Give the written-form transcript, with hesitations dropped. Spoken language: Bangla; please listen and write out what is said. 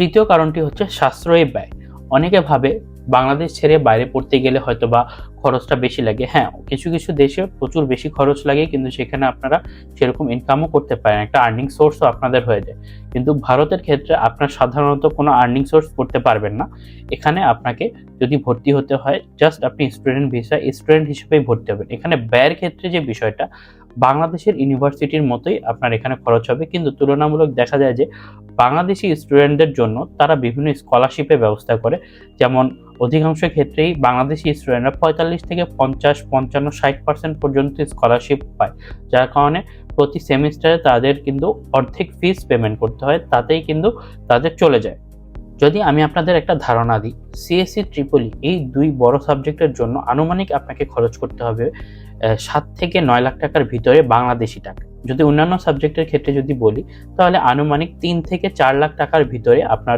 তৃতীয় কারণটি হচ্ছে সাশ্রয়ী ব্যয়। অনেকে ভাবে বাংলাদেশ ছেড়ে বাইরে পড়তে গেলে হয়তো বা খরচটা বেশি লাগে। হ্যাঁ, কিছু কিছু দেশে প্রচুর বেশি খরচ লাগে, কিন্তু সেখানে আপনারা সেরকম ইনকামও করতে পারেন, একটা আর্নিং সোর্সও আপনাদের হয়ে যায়। কিন্তু ভারতের ক্ষেত্রে আপনার সাধারণত কোনো আর্নিং সোর্স করতে পারবেন না। এখানে আপনাকে যদি ভর্তি হতে হয়, জাস্ট আপনি স্টুডেন্ট হিসেবেই ভর্তি হবেন। এখানে ব্যয়ের ক্ষেত্রে যে বিষয়টা, বাংলাদেশের ইউনিভার্সিটির মতোই আপনার এখানে খরচ হবে, কিন্তু তুলনামূলক দেখা যায় যে বাংলাদেশি স্টুডেন্টদের জন্য তারা বিভিন্ন স্কলারশিপের ব্যবস্থা করে। যেমন অধিকাংশ ক্ষেত্রেই বাংলাদেশি স্টুডেন্টরা 45 থেকে 50, 55, 60% পর্যন্ত স্কলারশিপ পায়, যার কারণে প্রতি সেমিস্টারে তাদের কিন্তু অর্ধেক ফিস পেমেন্ট করতে হয়, তাতেই কিন্তু তাদের চলে যায়। যদি আমি আপনাদের একটা ধারণা দিই, সিএসসি ট্রিপলি এই দুই বড় সাবজেক্টের জন্য আনুমানিক আপনাকে খরচ করতে হবে 7 থেকে 9 লাখ টাকার ভিতরে বাংলাদেশি টাকা। যদি অন্যান্য সাবজেক্টের ক্ষেত্রে যদি বলি, তাহলে আনুমানিক 3 থেকে 4 লাখ টাকার ভিতরে আপনার